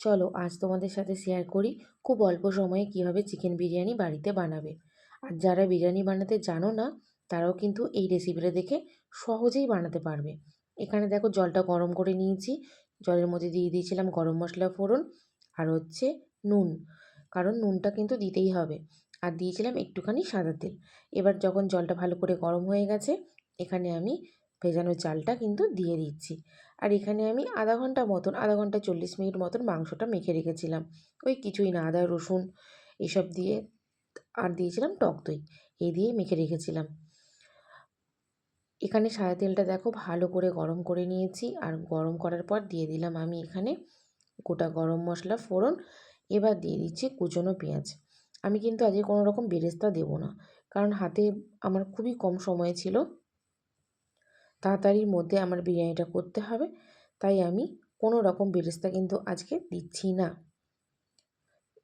চলো আজ তোমাদের সাথে শেয়ার করি খুব অল্প সময়ে কিভাবে চিকেন বিরিয়ানি বাড়িতে বানাবে। আর যারা বিরিয়ানি বানাতে জানো না তারাও কিন্তু এই রেসিপিটা দেখে সহজেই বানাতে পারবে। এখানে দেখো জলটা গরম করে নিয়েছি, জলের মধ্যে দিয়ে দিয়েছিলাম গরম মশলা ফোড়ন আর হচ্ছে নুন, কারণ নুনটা কিন্তু দিতেই হবে। আর দিয়েছিলাম একটুখানি সাদা তেল। এবার যখন জলটা ভালো করে গরম হয়ে গেছে এখানে আমি ভেজানো চালটা কিন্তু দিয়ে দিচ্ছি। আর এখানে আমি আধা ঘন্টা 40 মিনিট মতন মাংসটা মেখে রেখেছিলাম। ওই কিছুই না, আদা রসুন এসব দিয়ে, আর দিয়েছিলাম টক দই, এই দিয়ে মেখে রেখেছিলাম। এখানে সাদা তেলটা দেখো ভালো করে গরম করে নিয়েছি, আর গরম করার পর দিয়ে দিলাম আমি এখানে গোটা গরম মশলা ফোড়ন। এবার দিয়ে দিচ্ছি কুচনো পেঁয়াজ। আমি কিন্তু আজকে কোনো রকম বেরেস্তা দেবো না, কারণ হাতে আমার খুবই কম সময় ছিল, তাড়াতাড়ির মধ্যে আমার বিরিয়ানিটা করতে হবে, তাই আমি কোনো রকম বেরেস্তা কিন্তু আজকে দিচ্ছি না।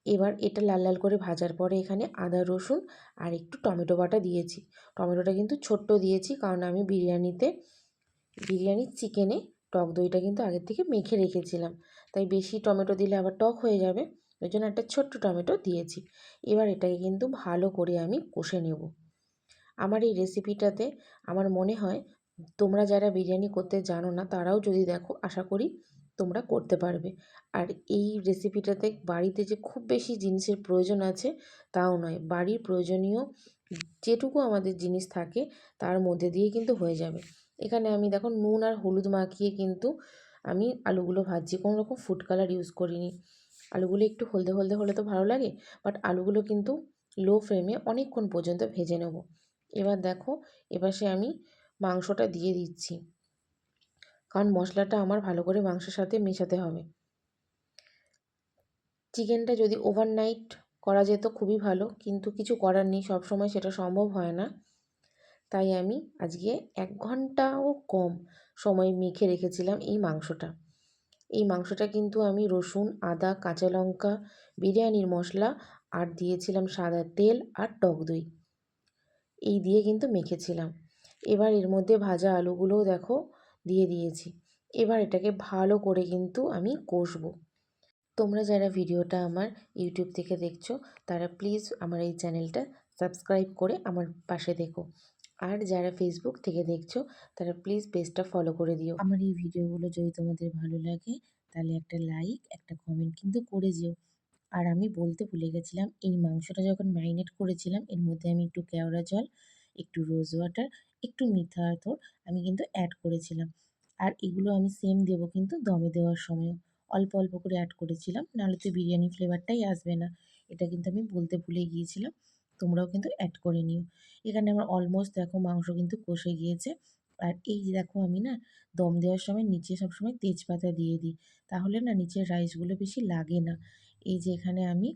এবার এটা লাল লাল করে ভাজার পরে এখানে আদা রসুন আর একটু টমেটো বাটা দিয়েছি। টমেটোটা কিন্তু ছোট্ট দিয়েছি, কারণ আমি বিরিয়ানির চিকেনে টক দইটা কিন্তু আগের থেকে মেখে রেখেছিলাম, তাই বেশি টমেটো দিলে আবার টক হয়ে যাবে, ওই জন্য একটা ছোট্ট টমেটো দিয়েছি। এবার এটাকে কিন্তু ভালো করে আমি কষে নেব। আমার এই রেসিপিটাতে আমার মনে হয় তোমরা যারা বিরিয়ানি করতে জানো না তারাও যদি দেখো আশা করি তোমরা করতে পারবে। আর এই রেসিপিটাতে বাড়িতে যে খুব বেশি জিনিসের প্রয়োজন আছে তাও নয়, বাড়ির প্রয়োজনীয় যেটুকু আমাদের জিনিস থাকে তার মধ্যে দিয়ে কিন্তু হয়ে যাবে। এখানে আমি দেখো নুন আর হলুদ মাখিয়ে কিন্তু আমি আলুগুলো ভাজছি, কোনো রকম ফুড কালার ইউজ করিনি। আলুগুলো একটু হলদে হলদে হলে তো ভালো লাগে, বাট আলুগুলো কিন্তু লো ফ্লেমে অনেকক্ষণ পর্যন্ত ভেজে নেব। এবার দেখো এপাশে আমি মাংসটা দিয়ে দিচ্ছি, কারণ মশলাটা আমার ভালো করে মাংসের সাথে মেশাতে হবে। চিকেনটা যদি ওভারনাইট করা যেত খুবই ভালো, কিন্তু কিছু করার নেই, সবসময় সেটা সম্ভব হয় না। তাই আমি আজকে 1 ঘন্টাও কম সময় মেখে রেখেছিলাম এই মাংসটা। এই মাংসটা কিন্তু আমি রসুন, আদা, কাঁচা লঙ্কা, বিরিয়ানির মশলা আর দিয়েছিলাম সাদা তেল আর টক দই, এই দিয়ে কিন্তু মেখেছিলাম। এবার এর মধ্যে ভাজা আলুগুলোও দেখো দিয়ে দিয়েছি। এবার এটাকে ভালো করে কিন্তু আমি কষবো। তোমরা যারা ভিডিওটা আমার ইউটিউব থেকে দেখছো তারা প্লিজ আমার এই চ্যানেলটা সাবস্ক্রাইব করে আমার পাশে দেখো। আর যারা ফেসবুক থেকে দেখছো তারা প্লিজ পেজটা ফলো করে দিও। আমার এই ভিডিওগুলো যদি তোমাদের ভালো লাগে তাহলে একটা লাইক, একটা কমেন্ট কিন্তু করে যেও। আর আমি বলতে ভুলে গেছিলাম, এই মাংসটা যখন ম্যারিনেট করেছিলাম এর মধ্যে আমি একটু কেওড়া জল, একটু রোজ ওয়াটার, একটু মিঠা আতর আমি কিন্তু অ্যাড করেছিলাম। আর এগুলো আমি সেম দেবো কিন্তু দমে দেওয়ার সময়ও, অল্প অল্প করে অ্যাড করেছিলাম, নাহলে তো বিরিয়ানি ফ্লেভারটাই আসবে না। এটা কিন্তু আমি বলতে ভুলে গিয়েছিলাম, তোমরাও কিন্তু অ্যাড করে নিও। এখানে আমার অলমোস্ট দেখো মাংস কিন্তু কষে গিয়েছে। আর এই যে দেখো আমি না দম দেওয়ার সময় নিচে সবসময় তেজপাতা দিয়ে দিই, তাহলে না নিচের রাইসগুলো বেশি লাগে না। এই যে এখানে আমি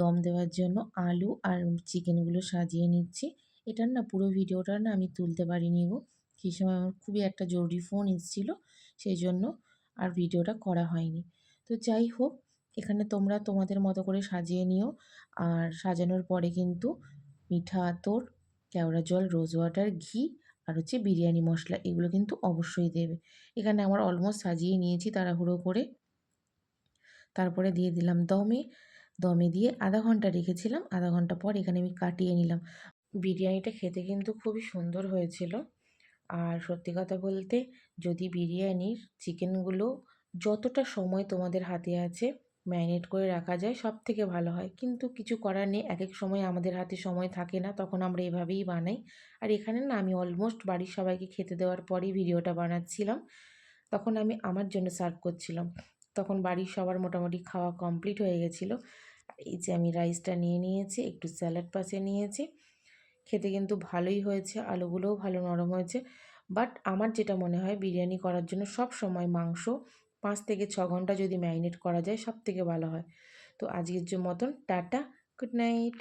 দম দেওয়ার জন্য আলু আর চিকেনগুলো সাজিয়ে নিচ্ছি। এটার না পুরো ভিডিওটা না আমি তুলতে পারিনি গো, সেই সময় আমার খুবই একটা জরুরি ফোন এসেছিলো, সেই জন্য আর ভিডিওটা করা হয়নি। তো যাই হোক, এখানে তোমরা তোমাদের মতো করে সাজিয়ে নিও। আর সাজানোর পরে কিন্তু মিঠা আতর, কেওড়া জল, রোজ ওয়াটার, ঘি আর হচ্ছে বিরিয়ানি মশলা এগুলো কিন্তু অবশ্যই দেবে। এখানে আমার অলমোস্ট সাজিয়ে নিয়েছি তাড়াহুড়ো করে। তারপরে দিয়ে দিলাম দমে। দমে দিয়ে আধা ঘন্টা রেখেছিলাম, আধা ঘন্টা পর এখানে আমি কাটিয়ে নিলাম। বিরিয়ানিটা খেতে কিন্তু খুবই সুন্দর হয়েছিল। আর সত্যি কথা বলতে, যদি বিরিয়ানির চিকেনগুলো যতটা সময় তোমাদের হাতে আছে ম্যারিনেট করে রাখা যায় সব থেকে ভালো হয়, কিন্তু কিছু করার নেই, এক এক সময় আমাদের হাতে সময় থাকে না, তখন আমরা এভাবেই বানাই। আর এখানে না আমি অলমোস্ট বাড়ির সবাইকে খেতে দেওয়ার পরেই ভিডিওটা বানাচ্ছিলাম, তখন আমি আমার জন্য সার্ভ করছিলাম, তখন বাড়ির সবার মোটামুটি খাওয়া কমপ্লিট হয়ে গেছিলো। এই যে আমি রাইসটা নিয়ে নিয়েছি, একটু স্যালাড পাশে নিয়েছি, খেতে কিন্তু ভালোই হয়েছে, আলুগুলোও ভালো নরম হয়েছে। বাট আমার যেটা মনে হয় বিরিয়ানি করার জন্য সব সময় মাংস 5 থেকে 6 ঘন্টা যদি ম্যারিনেট করা যায় সব থেকে ভালো হয়। তো আজকের যে মতন টাটা, গুড নাইট।